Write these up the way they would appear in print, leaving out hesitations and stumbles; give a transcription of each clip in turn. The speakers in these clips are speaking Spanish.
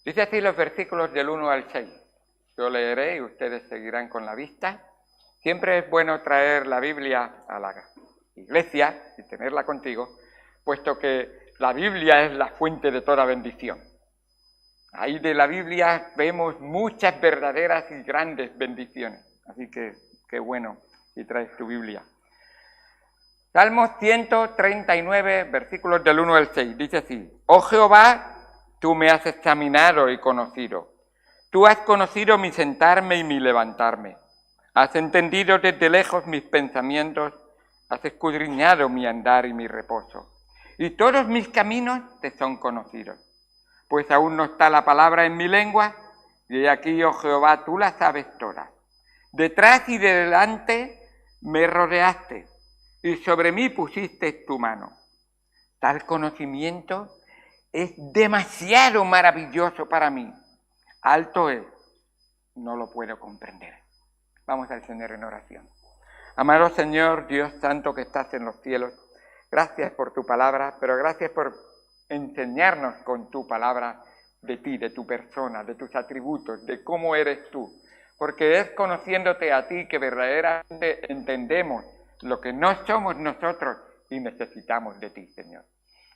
Dice así los versículos del 1 al 6. Yo leeré y ustedes seguirán con la vista. Siempre es bueno traer la Biblia a la iglesia y tenerla contigo, puesto que la Biblia es la fuente de toda bendición. Ahí de la Biblia vemos muchas verdaderas y grandes bendiciones. Así que qué bueno si traes tu Biblia. Salmos 139, versículos del 1 al 6. Dice así: Oh Jehová, tú me has examinado y conocido. Tú has conocido mi sentarme y mi levantarme. Has entendido desde lejos mis pensamientos. Has escudriñado mi andar y mi reposo. Y todos mis caminos te son conocidos. Pues aún no está la palabra en mi lengua, y aquí, oh Jehová, tú la sabes todas. Detrás y de delante me rodeaste, y sobre mí pusiste tu mano. Tal conocimiento es demasiado maravilloso para mí. Alto es, no lo puedo comprender. Vamos al Señor en oración. Amado Señor, Dios santo que estás en los cielos, gracias por tu palabra, pero gracias por enseñarnos con tu palabra de ti, de tu persona, de tus atributos, de cómo eres tú. Porque es conociéndote a ti que verdaderamente entendemos lo que no somos nosotros y necesitamos de ti, Señor.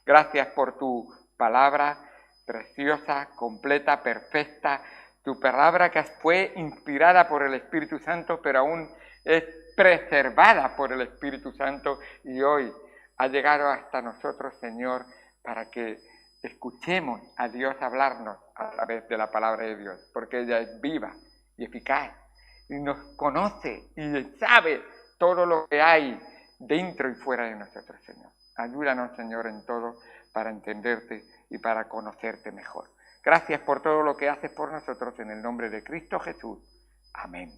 Gracias por tu palabra preciosa, completa, perfecta, tu palabra que fue inspirada por el Espíritu Santo, pero aún es preservada por el Espíritu Santo y hoy ha llegado hasta nosotros, Señor, para que escuchemos a Dios hablarnos a través de la palabra de Dios, porque ella es viva y eficaz y nos conoce y sabe todo lo que hay dentro y fuera de nosotros, Señor. Ayúdanos, Señor, en todo para entenderte y para conocerte mejor. Gracias por todo lo que haces por nosotros en el nombre de Cristo Jesús. Amén.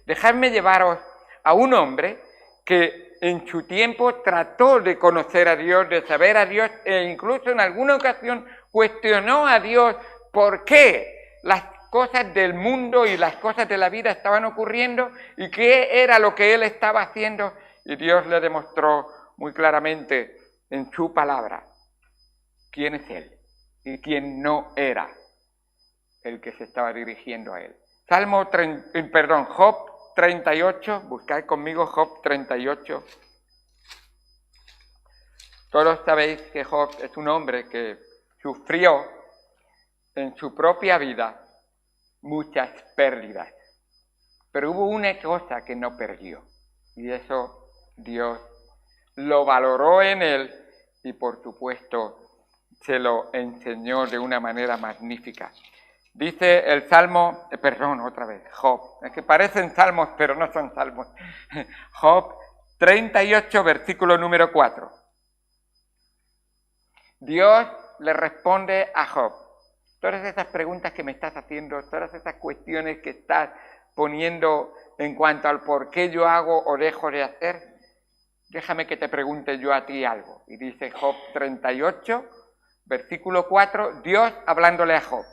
Dejadme llevaros a un hombre que en su tiempo trató de conocer a Dios, de saber a Dios, e incluso en alguna ocasión cuestionó a Dios por qué las cosas del mundo y las cosas de la vida estaban ocurriendo y qué era lo que él estaba haciendo. Y Dios le demostró muy claramente en su palabra quién es él y quién no era el que se estaba dirigiendo a él. Job 38, buscad conmigo Job 38. Todos sabéis que Job es un hombre que sufrió en su propia vida muchas pérdidas, pero hubo una cosa que no perdió, y eso Dios lo valoró en él y por supuesto se lo enseñó de una manera magnífica. Dice el Salmo, Job, es que parecen salmos pero no son salmos. Job 38, versículo número 4. Dios le responde a Job: todas esas preguntas que me estás haciendo, todas esas cuestiones que estás poniendo en cuanto al por qué yo hago o dejo de hacer, déjame que te pregunte yo a ti algo. Y dice Job 38, versículo 4, Dios hablándole a Job: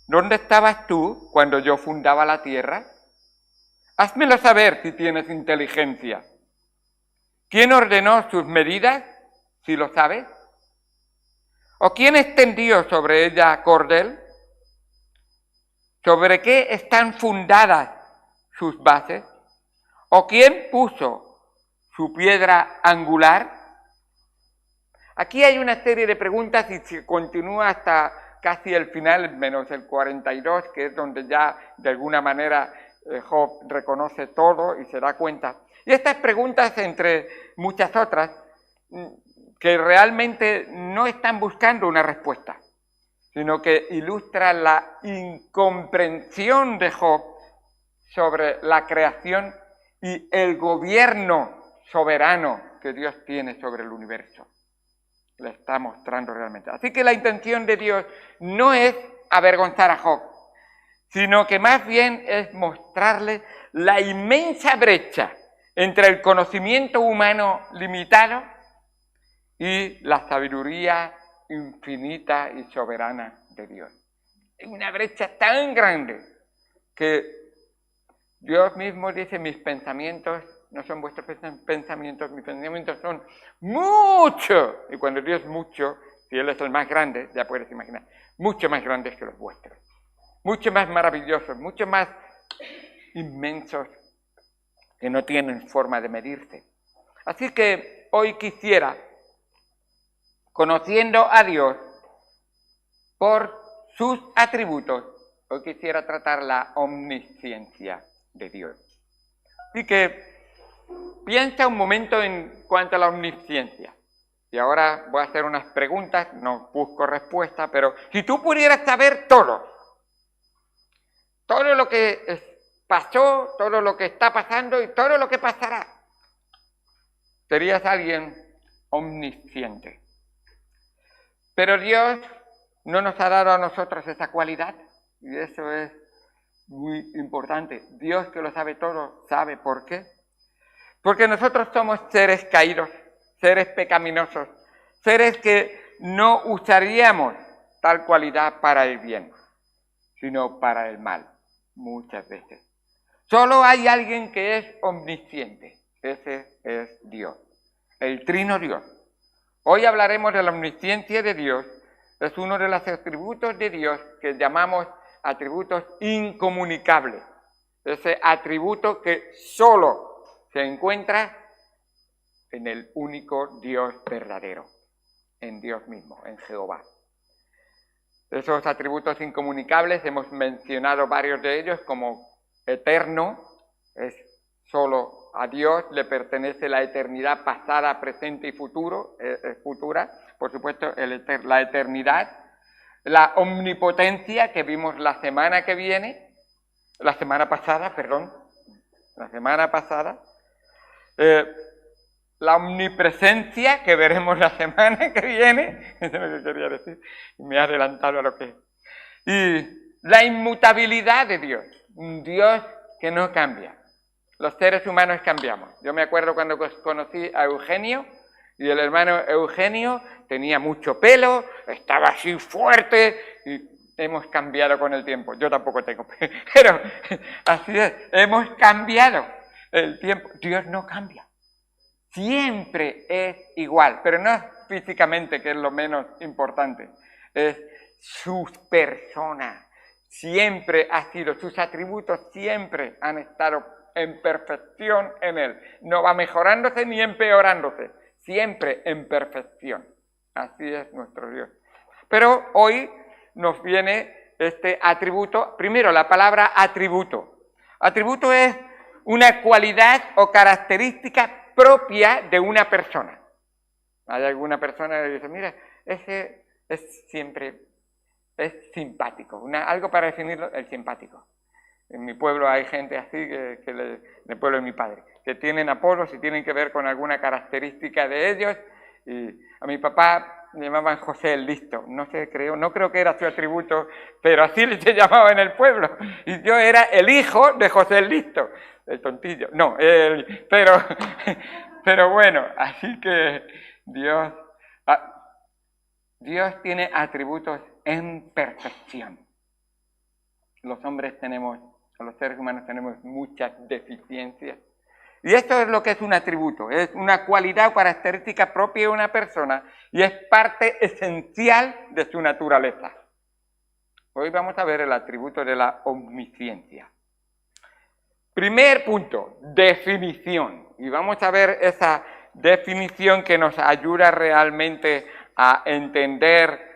¿dónde estabas tú cuando yo fundaba la tierra? Házmelo saber si tienes inteligencia. ¿Quién ordenó sus medidas, si lo sabes? ¿O quién extendió sobre ella cordel? ¿Sobre qué están fundadas sus bases? ¿O quién puso su piedra angular? Aquí hay una serie de preguntas y se continúa hasta casi el final, menos el 42, que es donde ya de alguna manera Job reconoce todo y se da cuenta. Y estas preguntas, entre muchas otras, que realmente no están buscando una respuesta, sino que ilustran la incomprensión de Job sobre la creación y el gobierno soberano que Dios tiene sobre el universo. Le está mostrando realmente. Así que la intención de Dios no es avergonzar a Job, sino que más bien es mostrarle la inmensa brecha entre el conocimiento humano limitado y la sabiduría infinita y soberana de Dios. Es una brecha tan grande que Dios mismo dice: mis pensamientos no son vuestros pensamientos, mis pensamientos son mucho. Y cuando Dios mucho, si Él es el más grande, ya puedes imaginar, mucho más grandes que los vuestros, mucho más maravillosos, mucho más inmensos, que no tienen forma de medirse. Así que hoy quisiera, conociendo a Dios por sus atributos, hoy quisiera tratar la omnisciencia de Dios. Así que piensa un momento en cuanto a la omnisciencia. Y ahora voy a hacer unas preguntas, no busco respuesta, pero si tú pudieras saber todo lo que pasó, todo lo que está pasando y todo lo que pasará, serías alguien omnisciente. Pero Dios no nos ha dado a nosotros esa cualidad, y eso es muy importante. Dios, que lo sabe todo, ¿sabe por qué? Porque nosotros somos seres caídos, seres pecaminosos, seres que no usaríamos tal cualidad para el bien, sino para el mal, muchas veces. Solo hay alguien que es omnisciente, ese es Dios, el Trino Dios. Hoy hablaremos de la omnisciencia de Dios, es uno de los atributos de Dios que llamamos atributos incomunicables, ese atributo que solo se encuentra en el único Dios verdadero, en Dios mismo, en Jehová. Esos atributos incomunicables hemos mencionado varios de ellos, como eterno, es solo a Dios le pertenece la eternidad pasada, presente y futura, por supuesto la eternidad, la omnipotencia que vimos la semana pasada, la omnipresencia que veremos la semana que viene, eso es lo que quería decir, me he adelantado a lo que es, y la inmutabilidad de Dios, un Dios que no cambia. Los seres humanos cambiamos. Yo me acuerdo cuando conocí a Eugenio, y el hermano Eugenio tenía mucho pelo, estaba así fuerte, y hemos cambiado con el tiempo. Yo tampoco tengo pelo, pero así es, hemos cambiado el tiempo. Dios no cambia. Siempre es igual, pero no físicamente, que es lo menos importante, es su persona. Siempre ha sido, sus atributos siempre han estado en perfección en Él. No va mejorándose ni empeorándose, siempre en perfección. Así es nuestro Dios. Pero hoy nos viene este atributo, primero la palabra atributo. Atributo es una cualidad o característica propia de una persona. Hay alguna persona que dice, mira, ese es simpático, algo para definirlo, el simpático. En mi pueblo hay gente así, del pueblo de mi padre, que tienen apodos y tienen que ver con alguna característica de ellos. Y a mi papá le llamaban José el Listo, no creo que era su atributo, pero así se llamaba en el pueblo. Y yo era el hijo de José el Listo, el tontillo. No, pero bueno, así que Dios tiene atributos en perfección. Los seres humanos tenemos muchas deficiencias. Y esto es lo que es un atributo, es una cualidad o característica propia de una persona y es parte esencial de su naturaleza. Hoy vamos a ver el atributo de la omnisciencia. Primer punto, definición. Y vamos a ver esa definición que nos ayuda realmente a entender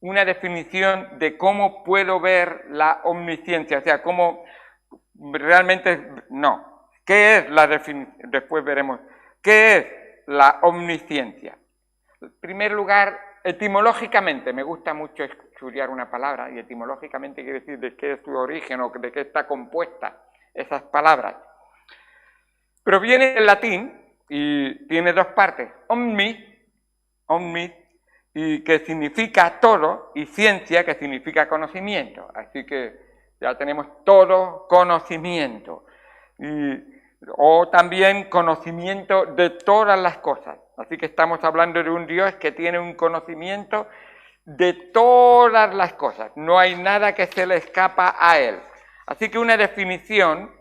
una definición de cómo puedo ver la omnisciencia, o sea, cómo realmente no. ¿Qué es la definición? Después veremos. ¿Qué es la omnisciencia? En primer lugar, etimológicamente, me gusta mucho estudiar una palabra y etimológicamente quiere decir de qué es su origen o de qué está compuesta esas palabras. Proviene del latín y tiene dos partes. Omnis, y que significa todo, y ciencia, que significa conocimiento. Así que ya tenemos todo conocimiento. O también conocimiento de todas las cosas. Así que estamos hablando de un Dios que tiene un conocimiento de todas las cosas. No hay nada que se le escapa a Él. Así que una definición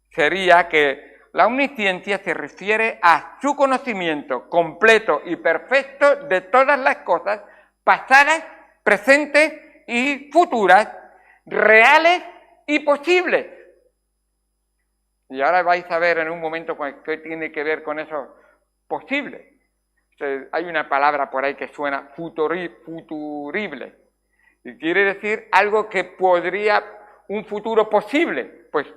sería que la omnisciencia se refiere a su conocimiento completo y perfecto de todas las cosas pasadas, presentes y futuras, reales y posibles. Y ahora vais a ver en un momento qué tiene que ver con eso posible. Hay una palabra por ahí que suena futurible. Y quiere decir algo que podría, un futuro posible. Pues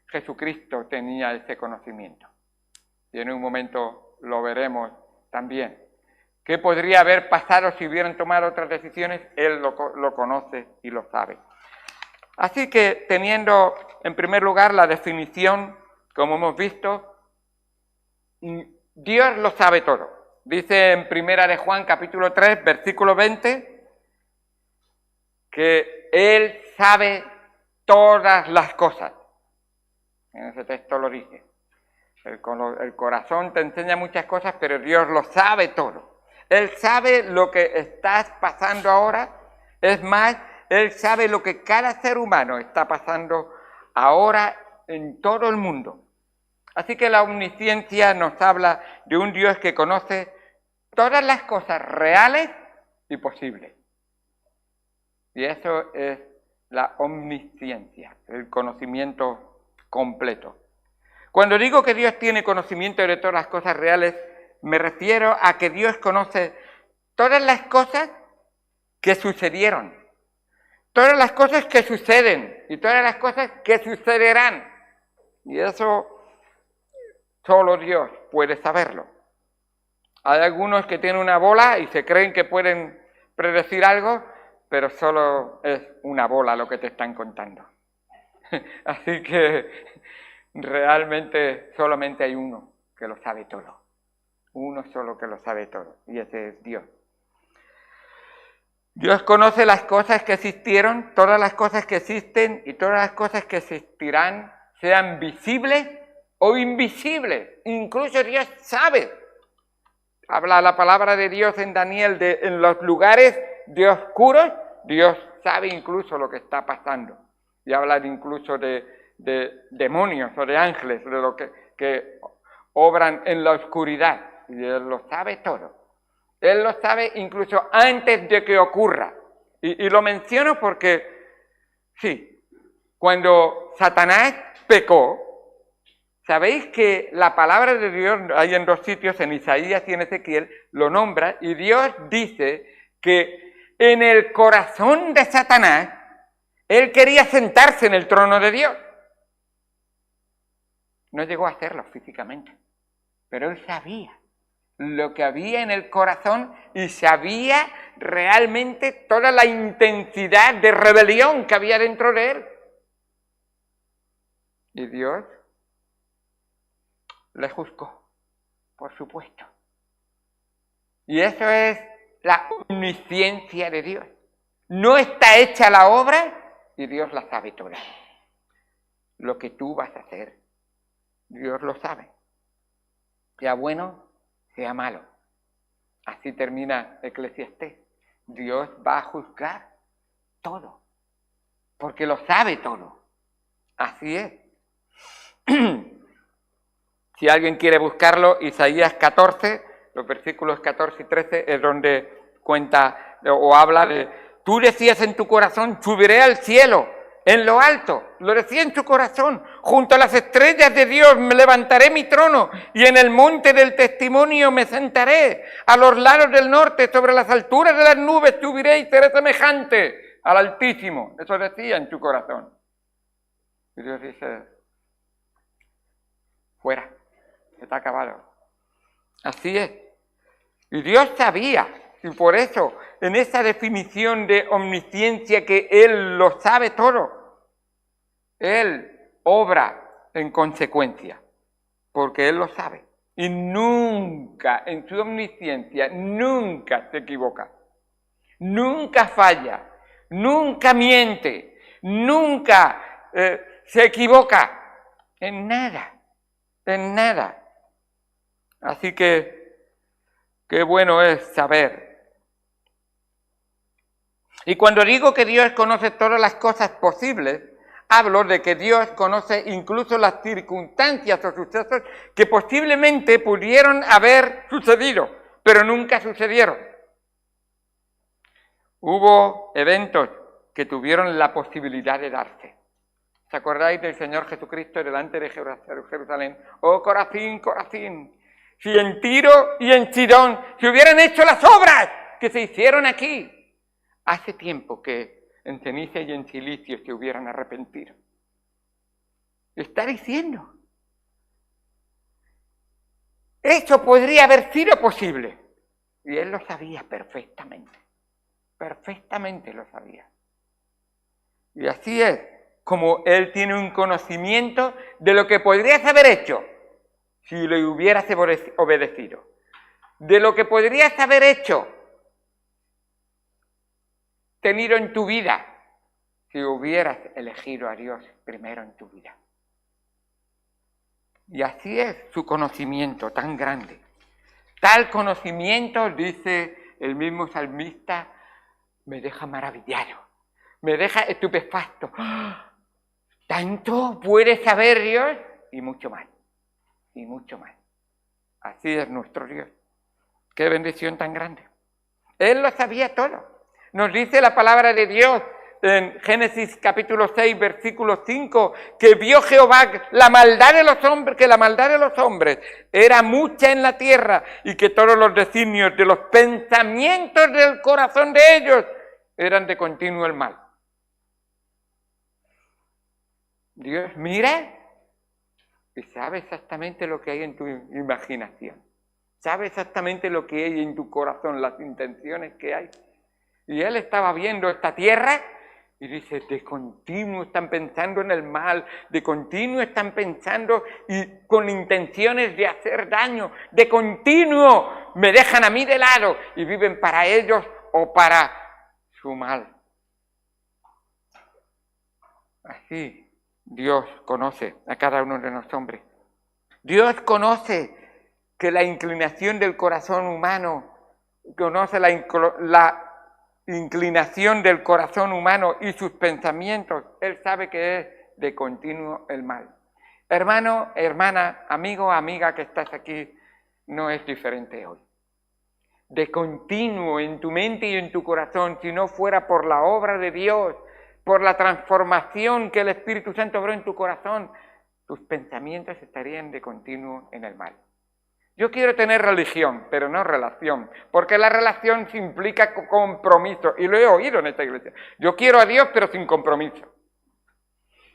Jesucristo tenía ese conocimiento. Y en un momento lo veremos también. ¿Qué podría haber pasado si hubieran tomado otras decisiones? Él lo conoce y lo sabe. Así que teniendo en primer lugar la definición, como hemos visto, Dios lo sabe todo. Dice en Primera de Juan capítulo 3, versículo 20, que Él sabe todas las cosas. En ese texto lo dice. El corazón te enseña muchas cosas, pero Dios lo sabe todo. Él sabe lo que estás pasando ahora. Es más, Él sabe lo que cada ser humano está pasando ahora en todo el mundo. Así que la omnisciencia nos habla de un Dios que conoce todas las cosas reales y posibles. Y eso es la omnisciencia, el conocimiento completo. Cuando digo que Dios tiene conocimiento de todas las cosas reales, me refiero a que Dios conoce todas las cosas que sucedieron, todas las cosas que suceden y todas las cosas que sucederán. Y eso solo Dios puede saberlo. Hay algunos que tienen una bola y se creen que pueden predecir algo, pero solo es una bola lo que te están contando. Así que realmente solamente hay uno que lo sabe todo. Uno solo que lo sabe todo, y ese es Dios. Dios conoce las cosas que existieron, todas las cosas que existen y todas las cosas que existirán, sean visibles o invisibles. Incluso Dios sabe. Habla la palabra de Dios en Daniel en los lugares de oscuros, Dios sabe incluso lo que está pasando. Y habla incluso de demonios o de ángeles, de lo que obran en la oscuridad. Y Él lo sabe todo. Él lo sabe incluso antes de que ocurra. Y lo menciono porque, sí, cuando Satanás pecó, sabéis que la palabra de Dios, hay en dos sitios, en Isaías y en Ezequiel, lo nombra, y Dios dice que en el corazón de Satanás, él quería sentarse en el trono de Dios. No llegó a hacerlo físicamente, pero él sabía lo que había en el corazón y sabía realmente toda la intensidad de rebelión que había dentro de él. Y Dios le juzgó, por supuesto. Y eso es la omnisciencia de Dios. No está hecha la obra y Dios la sabe toda. Lo que tú vas a hacer, Dios lo sabe. Sea bueno, sea malo. Así termina Eclesiastés. Dios va a juzgar todo, porque lo sabe todo. Así es. Si alguien quiere buscarlo, Isaías 14, los versículos 14 y 13, es donde cuenta o habla de, tú decías en tu corazón, subiré al cielo, en lo alto, lo decía en su corazón, junto a las estrellas de Dios me levantaré mi trono y en el monte del testimonio me sentaré, a los lados del norte, sobre las alturas de las nubes subiré y seré semejante al Altísimo. Eso decía en su corazón. Y Dios dice, fuera, está acabado. Así es. Y Dios sabía, y por eso, en esa definición de omnisciencia que Él lo sabe todo, Él obra en consecuencia, porque Él lo sabe. Y nunca, en su omnisciencia, nunca se equivoca. Nunca falla, nunca miente, nunca se equivoca en nada, en nada. Así que, qué bueno es saber. Y cuando digo que Dios conoce todas las cosas posibles, hablo de que Dios conoce incluso las circunstancias o sucesos que posiblemente pudieron haber sucedido, pero nunca sucedieron. Hubo eventos que tuvieron la posibilidad de darse. ¿Os acordáis del Señor Jesucristo delante de Jerusalén? Oh, Corazín, Corazín, si en Tiro y en Sidón se hubieran hecho las obras que se hicieron aquí, hace tiempo que en Cenicia y en Cilicio se hubieran arrepentido. Está diciendo, eso podría haber sido posible. Y él lo sabía perfectamente. Perfectamente lo sabía. Y así es como él tiene un conocimiento de lo que podrías haber hecho si le hubieras obedecido. De lo que podrías haber hecho, tenido en tu vida, si hubieras elegido a Dios primero en tu vida. Y así es su conocimiento tan grande. Tal conocimiento, dice el mismo salmista, me deja maravillado, me deja estupefacto. ¿Tanto puede saber Dios? Y mucho más, y mucho más. Así es nuestro Dios. ¡Qué bendición tan grande! Él lo sabía todo. Nos dice la palabra de Dios en Génesis capítulo 6, versículo 5, que vio Jehová la maldad de los hombres, que la maldad de los hombres era mucha en la tierra y que todos los designios de los pensamientos del corazón de ellos eran de continuo el mal. Dios mira y sabe exactamente lo que hay en tu imaginación. Sabe exactamente lo que hay en tu corazón, las intenciones que hay. Y él estaba viendo esta tierra y dice, de continuo están pensando en el mal, de continuo están pensando y con intenciones de hacer daño, de continuo me dejan a mí de lado y viven para ellos o para su mal. Así Dios conoce a cada uno de los hombres. Dios conoce que la inclinación del corazón humano, conoce la inclinación del corazón humano y sus pensamientos. Él sabe que es de continuo el mal. Hermano, hermana, amigo, amiga que estás aquí, no es diferente hoy. De continuo en tu mente y en tu corazón, si no fuera por la obra de Dios, por la transformación que el Espíritu Santo obró en tu corazón, tus pensamientos estarían de continuo en el mal. Yo quiero tener religión, pero no relación, porque la relación implica compromiso, y lo he oído en esta iglesia. Yo quiero a Dios, pero sin compromiso.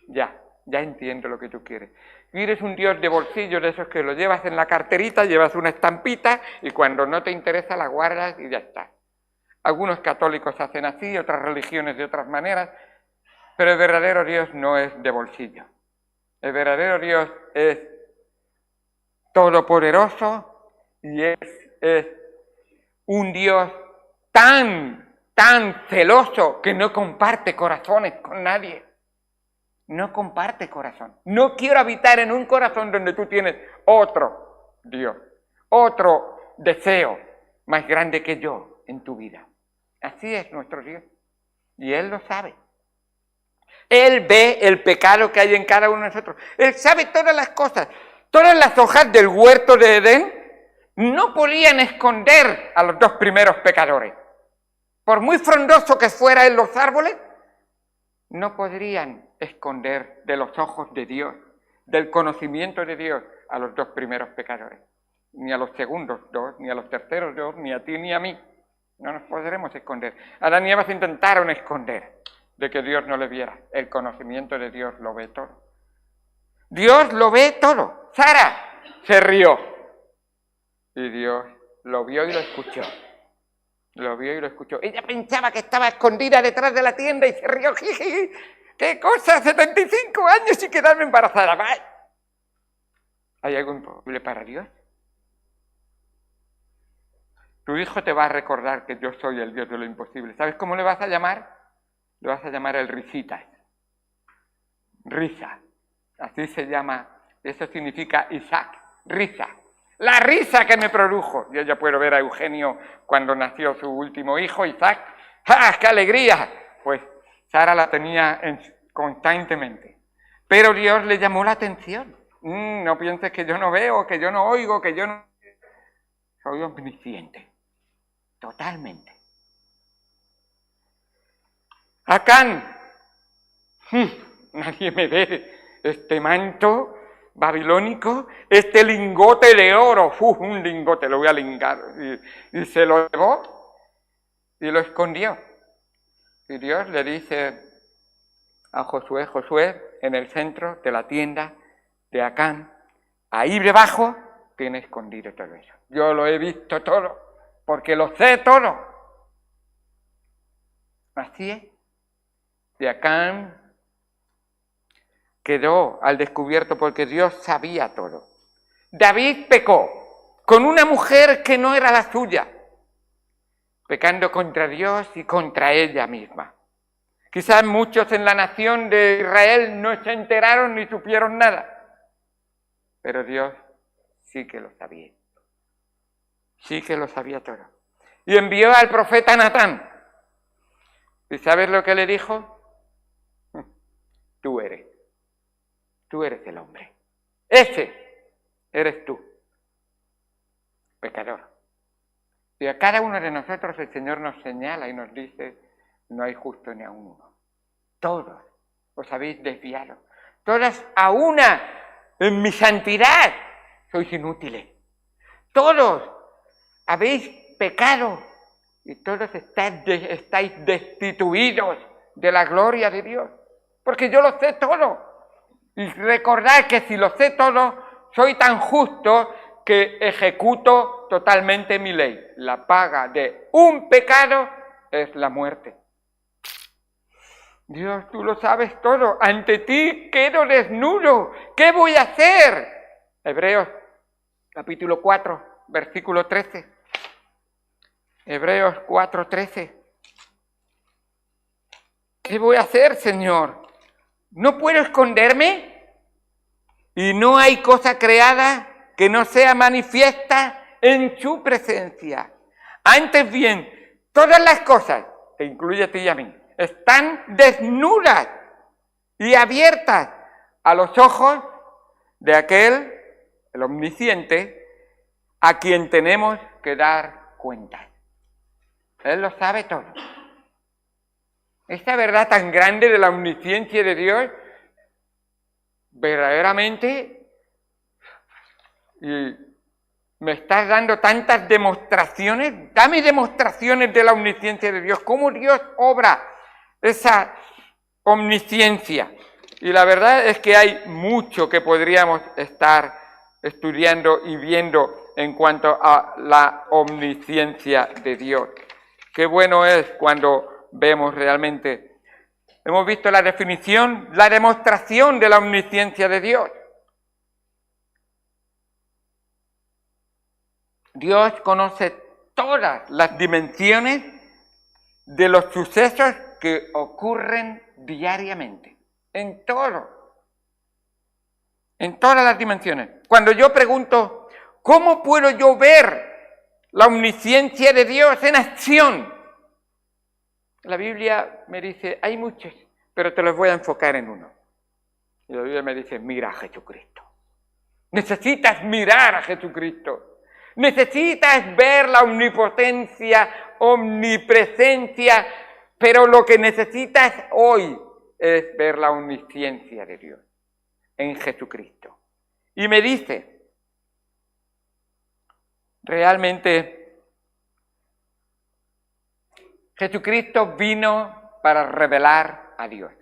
Ya entiendo lo que tú quieres. Quieres un Dios de bolsillo, de esos que lo llevas en la carterita, llevas una estampita, y cuando no te interesa la guardas y ya está. Algunos católicos hacen así, otras religiones de otras maneras, pero el verdadero Dios no es de bolsillo. El verdadero Dios es todopoderoso y es un Dios tan celoso que no comparte corazones con nadie. No comparte corazón. No quiero habitar en un corazón donde tú tienes otro Dios, otro deseo más grande que yo en tu vida. Así es nuestro Dios. Y Él lo sabe. Él ve el pecado que hay en cada uno de nosotros. Él sabe todas las cosas. Todas las hojas del huerto de Edén no podían esconder a los dos primeros pecadores. Por muy frondoso que fuera en los árboles, no podrían esconder de los ojos de Dios, del conocimiento de Dios, a los dos primeros pecadores. Ni a los segundos dos, ni a los terceros dos, ni a ti ni a mí. No nos podremos esconder. Adán y Eva se intentaron esconder de que Dios no le viera. El conocimiento de Dios lo ve todo. Dios lo ve todo. Sara se rió. Y Dios lo vio y lo escuchó. Lo vio y lo escuchó. Ella pensaba que estaba escondida detrás de la tienda y se rió. ¡Jiji! ¡Qué cosa! 75 años y quedarme embarazada. ¡Vaya! ¿Hay algo imposible para Dios? Tu hijo te va a recordar que yo soy el Dios de lo imposible. ¿Sabes cómo le vas a llamar? Le vas a llamar el Risitas. Risa. Así se llama. Eso significa Isaac. Risa. La risa que me produjo. Yo ya puedo ver a Eugenio cuando nació su último hijo, Isaac. ¡Ah, qué alegría! Pues Sara la tenía constantemente. Pero Dios le llamó la atención. No pienses que yo no veo, que yo no oigo, que yo no... Soy omnisciente. Totalmente. Acán, nadie me ve. Este manto babilónico, este lingote de oro, un lingote, lo voy a lingar. Y se lo llevó y lo escondió. Y Dios le dice a Josué, Josué, en el centro de la tienda de Acán, ahí debajo tiene escondido todo eso. Yo lo he visto todo, porque lo sé todo. Así es. Y Acán quedó al descubierto porque Dios sabía todo. David pecó con una mujer que no era la suya, pecando contra Dios y contra ella misma. Quizás muchos en la nación de Israel no se enteraron ni supieron nada, pero Dios sí que lo sabía. Sí que lo sabía todo. Y envió al profeta Natán. ¿Y sabes lo que le dijo? Tú eres el hombre. Ese eres tú, pecador. Y a cada uno de nosotros el Señor nos señala y nos dice, no hay justo ni a uno. Todos os habéis desviado. Todas a una en mi santidad sois inútiles. Todos habéis pecado y todos estáis destituidos de la gloria de Dios. Porque yo lo sé todo. Y recordad que si lo sé todo, soy tan justo que ejecuto totalmente mi ley. La paga de un pecado es la muerte. Dios, tú lo sabes todo. Ante ti quedo desnudo. ¿Qué voy a hacer? Hebreos capítulo 4, versículo 13. Hebreos 4, 13. ¿Qué voy a hacer, Señor? ¿No puedo esconderme? Y no hay cosa creada que no sea manifiesta en su presencia. Antes bien, todas las cosas, te incluye a ti y a mí, están desnudas y abiertas a los ojos de aquel, el omnisciente, a quien tenemos que dar cuenta. Él lo sabe todo. Esta verdad tan grande de la omnisciencia de Dios, verdaderamente, y me estás dando tantas demostraciones, dame demostraciones de la omnisciencia de Dios, cómo Dios obra esa omnisciencia. Y la verdad es que hay mucho que podríamos estar estudiando y viendo en cuanto a la omnisciencia de Dios. Qué bueno es cuando vemos realmente, hemos visto la definición, la demostración de la omnisciencia de Dios. Dios conoce todas las dimensiones de los sucesos que ocurren diariamente, en todo, en todas las dimensiones. Cuando yo pregunto, ¿cómo puedo yo ver la omnisciencia de Dios en acción? La Biblia me dice, hay muchos, pero te los voy a enfocar en uno. Y la Biblia me dice, mira a Jesucristo. Necesitas mirar a Jesucristo. Necesitas ver la omnipotencia, omnipresencia, pero lo que necesitas hoy es ver la omnisciencia de Dios en Jesucristo. Y me dice, realmente Jesucristo vino para revelar a Dios.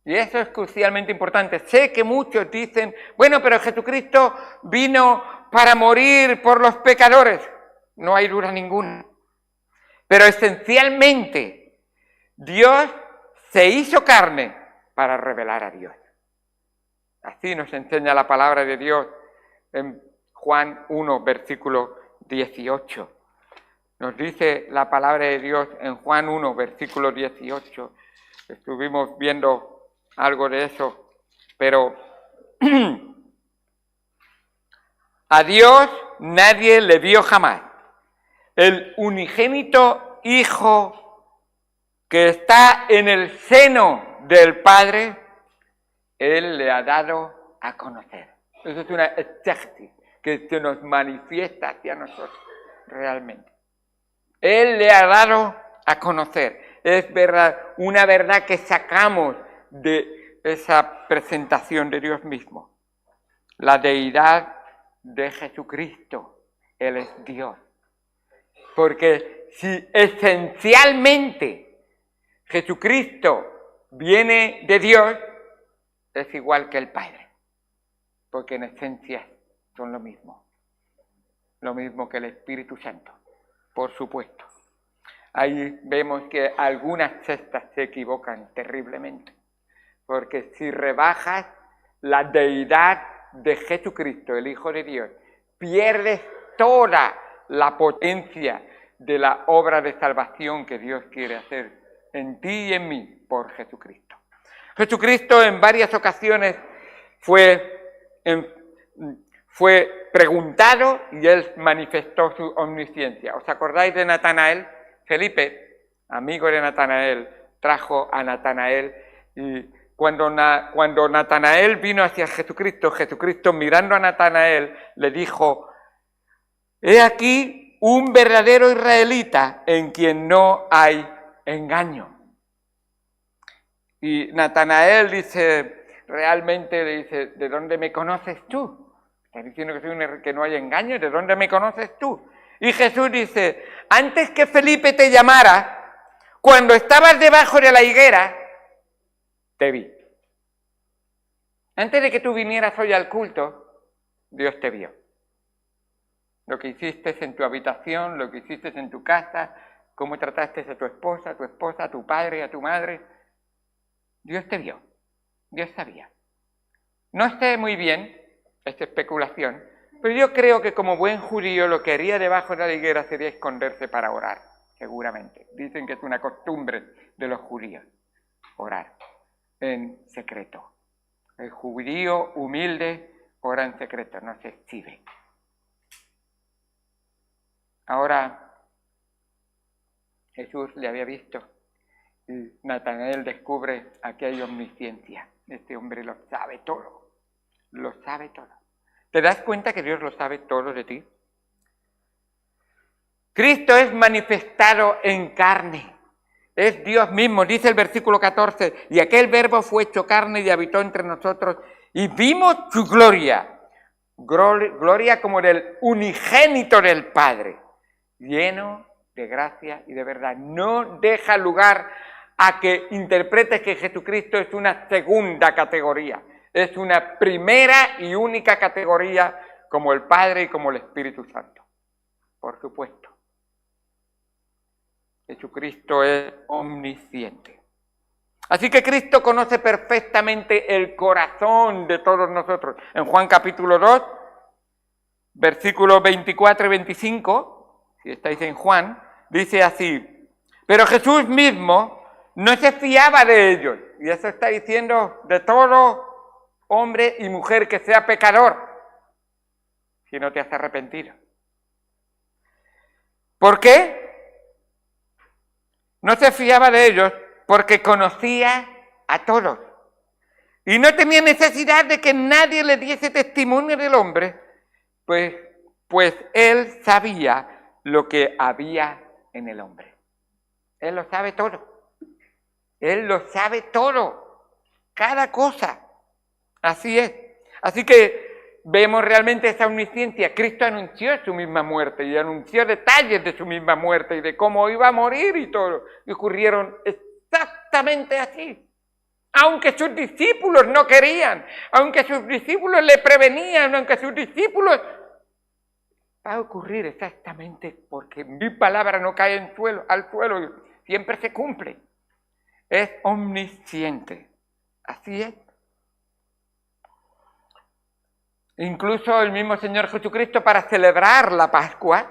Y eso es crucialmente importante. Sé que muchos dicen, bueno, pero Jesucristo vino para morir por los pecadores. No hay duda ninguna. Pero esencialmente, Dios se hizo carne para revelar a Dios. Así nos enseña la palabra de Dios en Juan 1, versículo 18. Nos dice la palabra de Dios en Juan 1, versículo 18. Estuvimos viendo algo de eso, pero a Dios nadie le vio jamás. El unigénito Hijo que está en el seno del Padre, Él le ha dado a conocer. Eso es una exégesis que se nos manifiesta hacia nosotros realmente. Él le ha dado a conocer. Es verdad, una verdad que sacamos de esa presentación de Dios mismo. La deidad de Jesucristo. Él es Dios. Porque si esencialmente Jesucristo viene de Dios, es igual que el Padre. Porque en esencia son lo mismo. Lo mismo que el Espíritu Santo, por supuesto. Ahí vemos que algunas sectas se equivocan terriblemente. Porque si rebajas la deidad de Jesucristo, el Hijo de Dios, pierdes toda la potencia de la obra de salvación que Dios quiere hacer en ti y en mí por Jesucristo. Jesucristo en varias ocasiones fue preguntado y él manifestó su omnisciencia. ¿Os acordáis de Natanael? Felipe, amigo de Natanael, trajo a Natanael y cuando Natanael vino hacia Jesucristo, Jesucristo mirando a Natanael le dijo: he aquí un verdadero israelita en quien no hay engaño. Y Natanael realmente le dice, ¿de dónde me conoces tú? Estás diciendo que no hay engaño, ¿de dónde me conoces tú? Y Jesús dice, antes que Felipe te llamara, cuando estabas debajo de la higuera, te vi. Antes de que tú vinieras hoy al culto, Dios te vio. Lo que hiciste en tu habitación, lo que hiciste en tu casa, cómo trataste a tu esposa, a tu padre, a tu madre. Dios te vio. Dios sabía. No sé muy bien, es especulación, pero yo creo que como buen judío lo que haría debajo de la higuera sería esconderse para orar, seguramente. Dicen que es una costumbre de los judíos, orar en secreto. El judío humilde ora en secreto, no se exhibe. Ahora Jesús le había visto y Natanael descubre aquí hay omnisciencia. Este hombre lo sabe todo, lo sabe todo. ¿Te das cuenta que Dios lo sabe todo de ti? Cristo es manifestado en carne, es Dios mismo, dice el versículo 14, y aquel verbo fue hecho carne y habitó entre nosotros y vimos su gloria, gloria como del unigénito del Padre, lleno de gracia y de verdad. No deja lugar a que interpretes que Jesucristo es una segunda categoría. Es una primera y única categoría como el Padre y como el Espíritu Santo. Por supuesto. Jesucristo es omnisciente. Así que Cristo conoce perfectamente el corazón de todos nosotros. En Juan capítulo 2, versículos 24 y 25, si estáis en Juan, dice así, pero Jesús mismo no se fiaba de ellos. Y eso está diciendo de todo hombre y mujer que sea pecador, si no te has arrepentido. ¿Por qué? No se fiaba de ellos porque conocía a todos. Y no tenía necesidad de que nadie le diese testimonio del hombre, pues él sabía lo que había en el hombre. Él lo sabe todo. Él lo sabe todo. Cada cosa. Así es. Así que vemos realmente esa omnisciencia. Cristo anunció su misma muerte y anunció detalles de su misma muerte y de cómo iba a morir y todo. Y ocurrieron exactamente así. Aunque sus discípulos no querían, aunque sus discípulos le prevenían, aunque sus discípulos... Va a ocurrir exactamente porque mi palabra no cae al suelo, siempre se cumple. Es omnisciente. Así es. Incluso el mismo Señor Jesucristo, para celebrar la Pascua,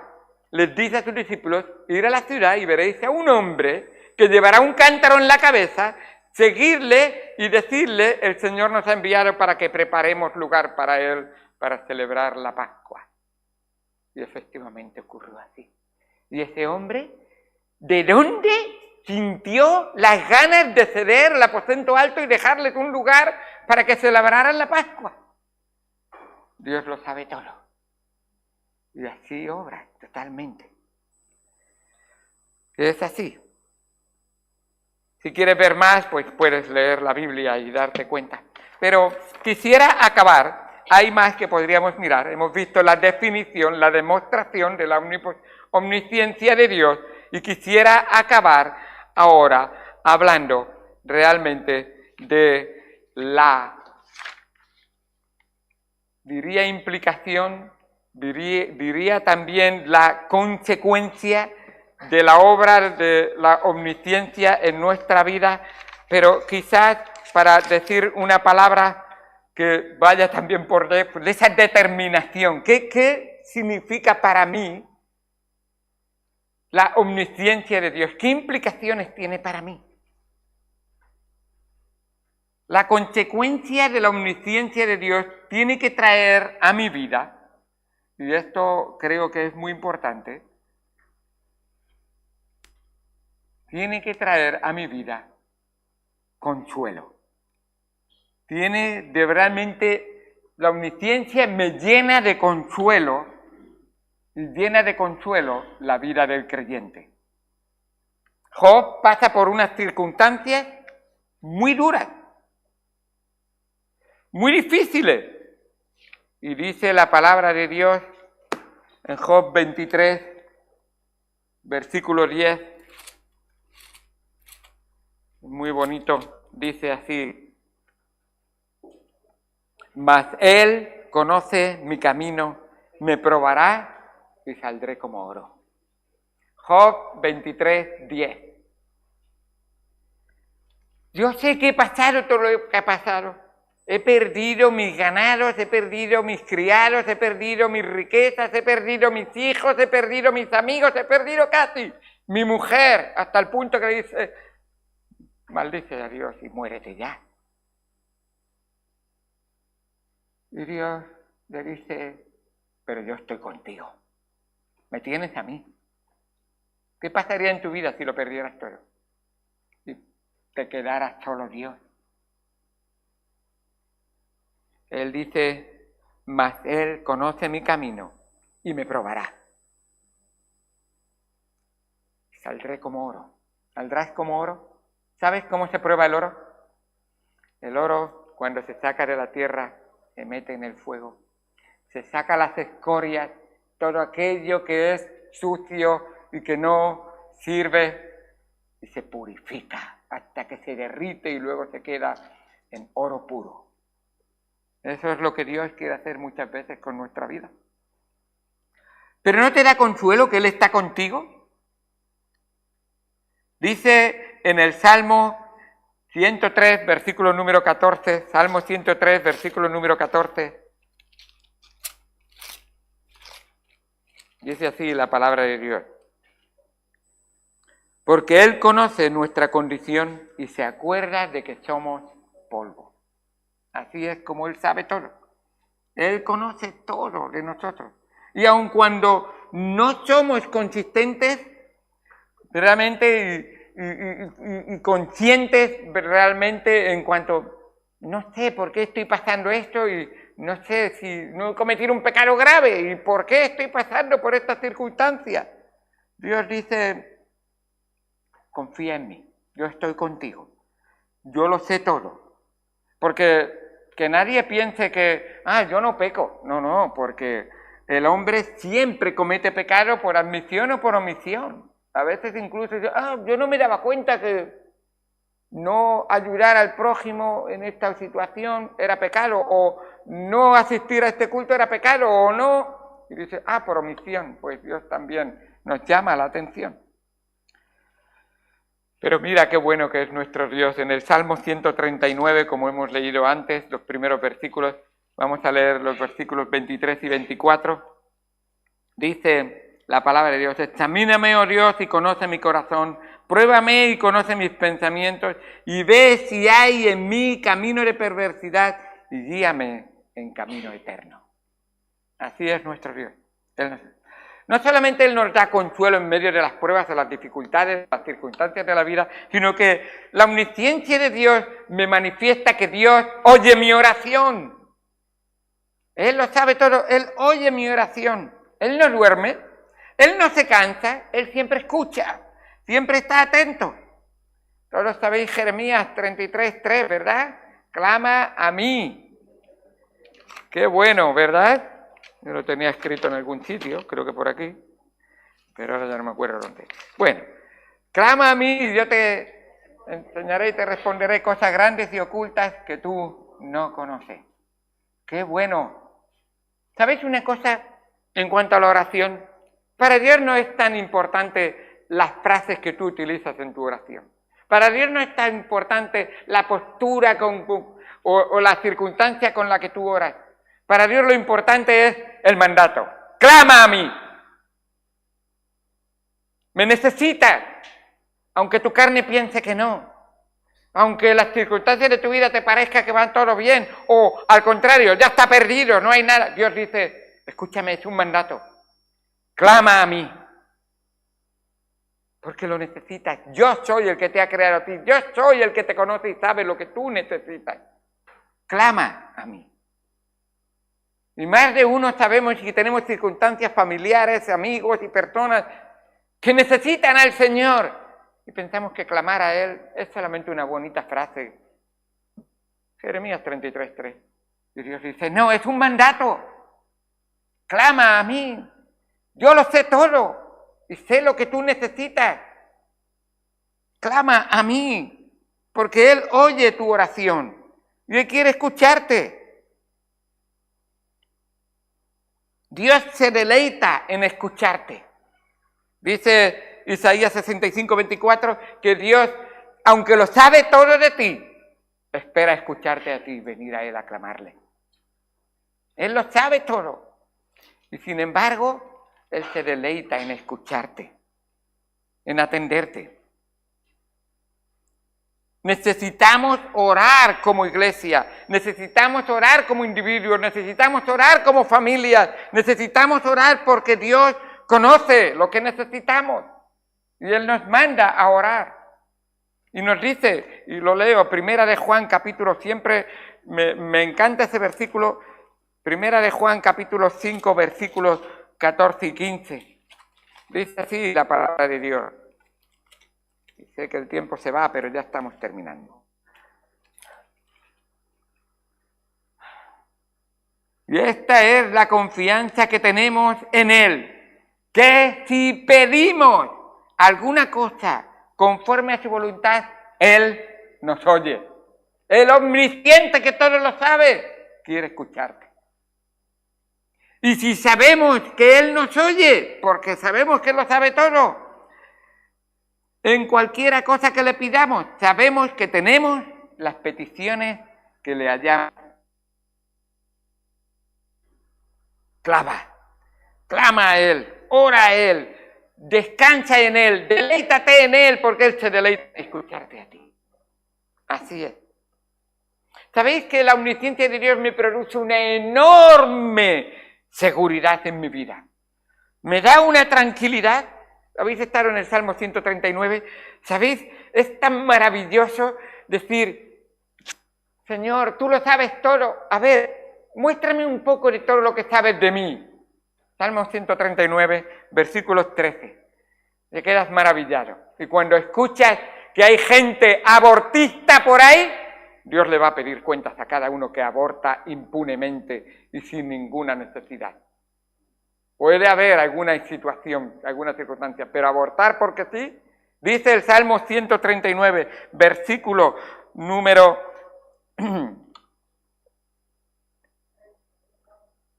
les dice a sus discípulos, ir a la ciudad y veréis a un hombre que llevará un cántaro en la cabeza, seguirle y decirle, el Señor nos ha enviado para que preparemos lugar para él, para celebrar la Pascua. Y efectivamente ocurrió así. Y ese hombre, ¿de dónde sintió las ganas de ceder al aposento alto y dejarles un lugar para que celebraran la Pascua. Dios lo sabe todo. Y así obra totalmente. Es así. Si quieres ver más, pues puedes leer la Biblia y darte cuenta. Pero quisiera acabar. Hay más que podríamos mirar. Hemos visto la definición, la demostración de la omnisciencia de Dios. Y quisiera acabar ahora hablando realmente de la, diría implicación, diría también la consecuencia de la obra de la omnisciencia en nuestra vida, pero quizás para decir una palabra que vaya también por esa determinación. ¿Qué significa para mí la omnisciencia de Dios? ¿Qué implicaciones tiene para mí? La consecuencia de la omnisciencia de Dios tiene que traer a mi vida, y esto creo que es muy importante, tiene que traer a mi vida consuelo. Realmente, la omnisciencia me llena de consuelo, y llena de consuelo la vida del creyente. Job pasa por unas circunstancias muy duras, muy difíciles, y dice la palabra de Dios en Job 23, versículo 10, muy bonito, dice así: mas Él conoce mi camino, me probará y saldré como oro. Job 23, 10. Yo sé que he pasado todo lo que ha pasado. He perdido mis ganados, he perdido mis criados, he perdido mis riquezas, he perdido mis hijos, he perdido mis amigos, he perdido casi mi mujer, hasta el punto que le dice: maldice a Dios y muérete ya. Y Dios le dice: pero yo estoy contigo, me tienes a mí. ¿Qué pasaría en tu vida si lo perdieras todo? Si te quedara solo Dios. Él dice: mas Él conoce mi camino y me probará. Saldré como oro. ¿Saldrás como oro? ¿Sabes cómo se prueba el oro? El oro, cuando se saca de la tierra, se mete en el fuego. Se saca las escorias, todo aquello que es sucio y que no sirve, y se purifica hasta que se derrite y luego se queda en oro puro. Eso es lo que Dios quiere hacer muchas veces con nuestra vida. ¿Pero no te da consuelo que Él está contigo? Dice en el Salmo 103, versículo número 14, Salmo 103, versículo número 14, dice así la palabra de Dios: porque Él conoce nuestra condición y se acuerda de que somos polvo. Así es como Él sabe todo. Él conoce todo de nosotros. Y aun cuando no somos consistentes realmente y conscientes realmente en cuanto, no sé por qué estoy pasando esto y no sé si no he cometido un pecado grave y por qué estoy pasando por estas circunstancias. Dios dice: confía en mí, yo estoy contigo, yo lo sé todo. Porque que nadie piense que, yo no peco. No, porque el hombre siempre comete pecado por admisión o por omisión. A veces incluso yo no me daba cuenta que no ayudar al prójimo en esta situación era pecado, o no asistir a este culto era pecado, o no. Y dice, por omisión, pues Dios también nos llama la atención. Pero mira qué bueno que es nuestro Dios. En el Salmo 139, como hemos leído antes, los primeros versículos, vamos a leer los versículos 23 y 24. Dice la palabra de Dios: examíname, oh Dios, y conoce mi corazón, pruébame y conoce mis pensamientos, y ve si hay en mí camino de perversidad, y guíame en camino eterno. Así es nuestro Dios. No solamente Él nos da consuelo en medio de las pruebas, de las dificultades, de las circunstancias de la vida, sino que la omnisciencia de Dios me manifiesta que Dios oye mi oración. Él lo sabe todo, Él oye mi oración. Él no duerme, Él no se cansa, Él siempre escucha, siempre está atento. Todos sabéis Jeremías 33:3, ¿verdad? Clama a mí. Qué bueno, ¿verdad? Yo lo tenía escrito en algún sitio, creo que por aquí, pero ahora ya no me acuerdo dónde. Bueno, clama a mí y yo te enseñaré y te responderé cosas grandes y ocultas que tú no conoces. ¡Qué bueno! ¿Sabéis una cosa en cuanto a la oración? Para Dios no es tan importante las frases que tú utilizas en tu oración. Para Dios no es tan importante la postura o la circunstancia con la que tú oras. Para Dios lo importante es el mandato. ¡Clama a mí! Me necesitas, aunque tu carne piense que no. Aunque las circunstancias de tu vida te parezca que van todo bien, o al contrario, ya está perdido, no hay nada. Dios dice, escúchame, es un mandato. Clama a mí. Porque lo necesitas. Yo soy el que te ha creado a ti. Yo soy el que te conoce y sabe lo que tú necesitas. Clama a mí. Y más de uno sabemos que tenemos circunstancias familiares, amigos y personas que necesitan al Señor. Y pensamos que clamar a Él es solamente una bonita frase. Jeremías 33:3. Y Dios dice, no, es un mandato. Clama a mí. Yo lo sé todo. Y sé lo que tú necesitas. Clama a mí. Porque Él oye tu oración. Y Él quiere escucharte. Dios se deleita en escucharte. Dice Isaías 65:24 que Dios, aunque lo sabe todo de ti, espera escucharte a ti y venir a Él a clamarle. Él lo sabe todo. Y sin embargo, Él se deleita en escucharte, en atenderte. Necesitamos orar como iglesia, necesitamos orar como individuos, necesitamos orar como familia, necesitamos orar porque Dios conoce lo que necesitamos y Él nos manda a orar. Y nos dice, y lo leo, Primera de Juan capítulo, siempre me encanta ese versículo, Primera de Juan capítulo 5 versículos 14 y 15. Dice así la palabra de Dios. Sé que el tiempo se va, pero ya estamos terminando. Y esta es la confianza que tenemos en Él, que si pedimos alguna cosa conforme a su voluntad, Él nos oye. El omnisciente que todo lo sabe, quiere escucharte. Y si sabemos que Él nos oye, porque sabemos que lo sabe todo, en cualquiera cosa que le pidamos, sabemos que tenemos las peticiones que le hayamos. Clama a Él, ora a Él, descansa en Él, deleítate en Él, porque Él se deleita en escucharte a ti. Así es. ¿Sabéis que la omnisciencia de Dios me produce una enorme seguridad en mi vida? Me da una tranquilidad. ¿Habéis estado en el Salmo 139? ¿Sabéis? Es tan maravilloso decir, Señor, tú lo sabes todo. A ver, muéstrame un poco de todo lo que sabes de mí. Salmo 139, versículos 13. Te quedas maravillado. Y cuando escuchas que hay gente abortista por ahí, Dios le va a pedir cuentas a cada uno que aborta impunemente y sin ninguna necesidad. Puede haber alguna situación, alguna circunstancia, pero abortar porque sí, dice el Salmo 139, versículo número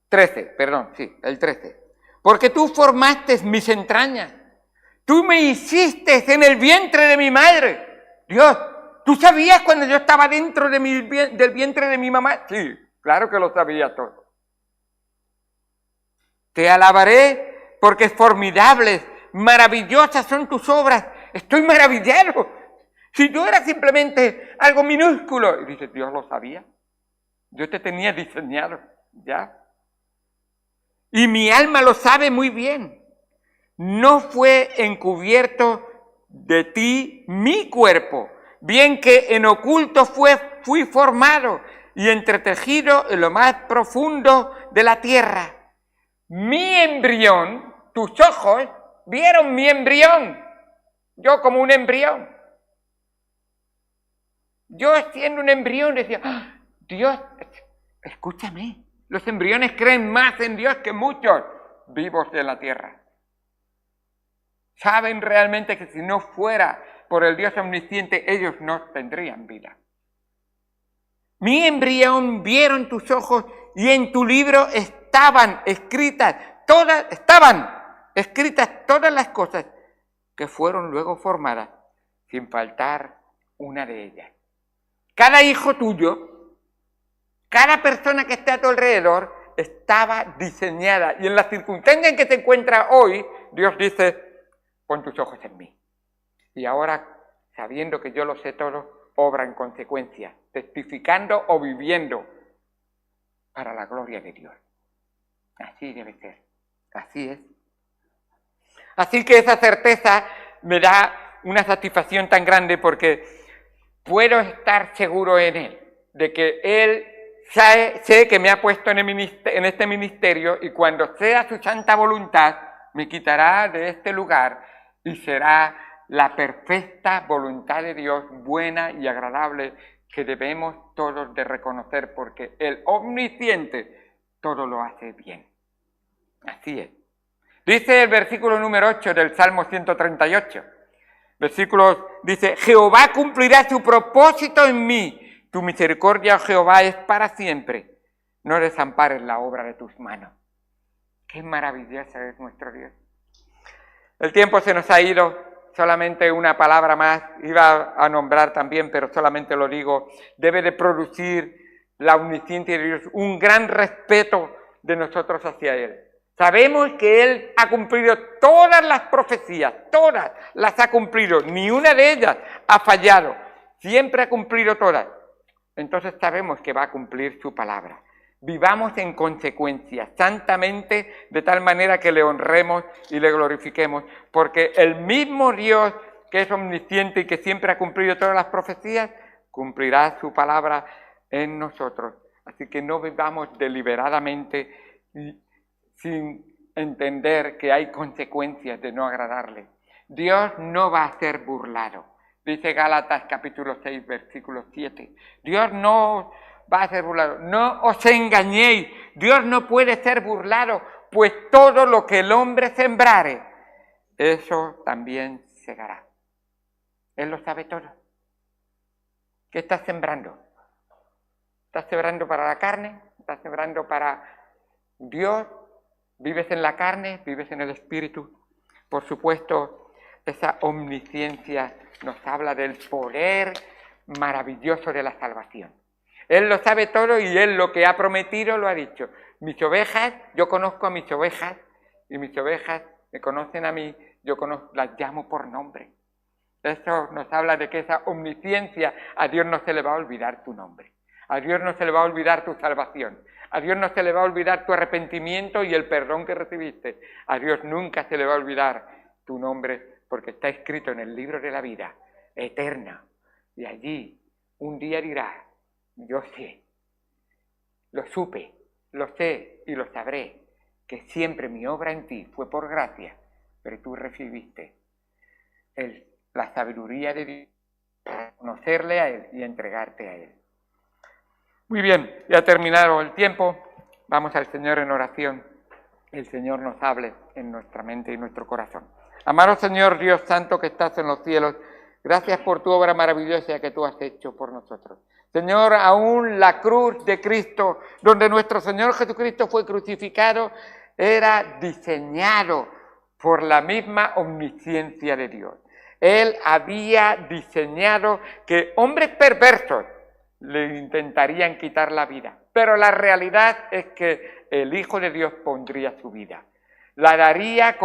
13, perdón, sí, el 13. Porque tú formaste mis entrañas, tú me hiciste en el vientre de mi madre. Dios, ¿tú sabías cuando yo estaba dentro de del vientre de mi mamá? Sí, claro que lo sabía todo. Te alabaré porque formidables, maravillosas son tus obras. Estoy maravillado. Si yo era simplemente algo minúsculo. Y dice, Dios lo sabía. Yo te tenía diseñado, ya. Y mi alma lo sabe muy bien. no fue encubierto de ti mi cuerpo, bien que en oculto fui formado y entretejido en lo más profundo de la tierra. Mi embrión, tus ojos vieron mi embrión, yo como un embrión. Yo siendo un embrión decía, ¡ah! Dios, escúchame, los embriones creen más en Dios que muchos vivos de la tierra. Saben realmente que si no fuera por el Dios omnisciente, ellos no tendrían vida. Mi embrión vieron tus ojos y en tu libro estaban escritas todas las cosas que fueron luego formadas, sin faltar una de ellas. Cada hijo tuyo, cada persona que esté a tu alrededor, estaba diseñada. Y en la circunstancia en que te encuentras hoy, Dios dice, pon tus ojos en mí. Y ahora, sabiendo que yo lo sé todo, obra en consecuencia, testificando o viviendo para la gloria de Dios. Así debe ser, así es. Así que esa certeza me da una satisfacción tan grande porque puedo estar seguro en Él, de que Él sé que me ha puesto en este ministerio y cuando sea su santa voluntad me quitará de este lugar y será la perfecta voluntad de Dios, buena y agradable, que debemos todos de reconocer porque el omnisciente todo lo hace bien. Así es. Dice el versículo número 8 del Salmo 138. Dice, Jehová cumplirá su propósito en mí. Tu misericordia, oh Jehová, es para siempre. No desampares la obra de tus manos. Qué maravillosa es nuestro Dios. El tiempo se nos ha ido. Solamente una palabra más, iba a nombrar también, pero solamente lo digo, debe de producir la omnisciencia de Dios un gran respeto de nosotros hacia Él. Sabemos que Él ha cumplido todas las profecías, todas las ha cumplido, ni una de ellas ha fallado, siempre ha cumplido todas. Entonces sabemos que va a cumplir su palabra. Vivamos en consecuencia, santamente, de tal manera que le honremos y le glorifiquemos, porque el mismo Dios que es omnisciente y que siempre ha cumplido todas las profecías, cumplirá su palabra en nosotros. Así que no vivamos deliberadamente y sin entender que hay consecuencias de no agradarle. Dios no va a ser burlado. Dice Gálatas capítulo 6, versículo 7. Dios no va a ser burlado. No os engañéis. Dios no puede ser burlado, pues todo lo que el hombre sembrare, eso también segará. Él lo sabe todo. ¿Qué estás sembrando? ¿Estás sembrando para la carne? ¿Estás sembrando para Dios? ¿Vives en la carne? ¿Vives en el espíritu? Por supuesto, esa omnisciencia nos habla del poder maravilloso de la salvación. Él lo sabe todo y Él lo que ha prometido lo ha dicho. Mis ovejas, yo conozco a mis ovejas y mis ovejas me conocen a mí, las llamo por nombre. Eso nos habla de que esa omnisciencia, a Dios no se le va a olvidar tu nombre. A Dios no se le va a olvidar tu salvación. A Dios no se le va a olvidar tu arrepentimiento y el perdón que recibiste. A Dios nunca se le va a olvidar tu nombre porque está escrito en el libro de la vida eterna. Y allí un día dirás, yo sé, lo supe, lo sé y lo sabré, que siempre mi obra en ti fue por gracia, pero tú recibiste la sabiduría de Dios para conocerle a Él y entregarte a Él. Muy bien, ya ha terminado el tiempo, vamos al Señor en oración, el Señor nos hable en nuestra mente y nuestro corazón. Amado Señor Dios Santo que estás en los cielos, gracias por tu obra maravillosa que tú has hecho por nosotros. Señor, aún la cruz de Cristo, donde nuestro Señor Jesucristo fue crucificado, era diseñado por la misma omnisciencia de Dios. Él había diseñado que hombres perversos le intentarían quitar la vida, pero la realidad es que el Hijo de Dios pondría su vida. La daría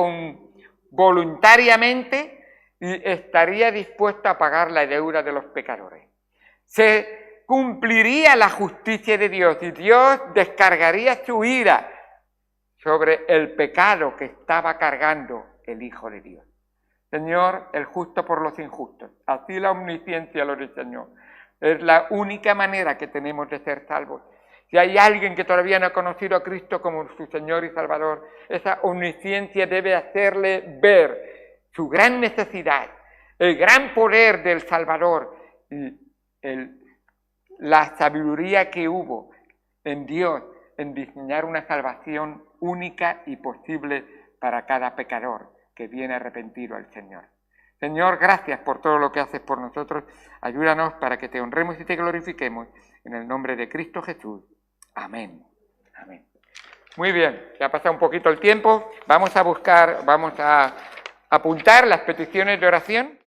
voluntariamente y estaría dispuesto a pagar la deuda de los pecadores. Se cumpliría la justicia de Dios y Dios descargaría su ira sobre el pecado que estaba cargando el Hijo de Dios. Señor, el justo por los injustos. Así la omnisciencia lo diseñó. Es la única manera que tenemos de ser salvos. Si hay alguien que todavía no ha conocido a Cristo como su Señor y Salvador, esa omnisciencia debe hacerle ver su gran necesidad, el gran poder del Salvador y la sabiduría que hubo en Dios en diseñar una salvación única y posible para cada pecador que viene arrepentido al Señor. Señor, gracias por todo lo que haces por nosotros. Ayúdanos para que te honremos y te glorifiquemos en el nombre de Cristo Jesús. Amén. Amén. Muy bien, ya ha pasado un poquito el tiempo. Vamos a apuntar las peticiones de oración.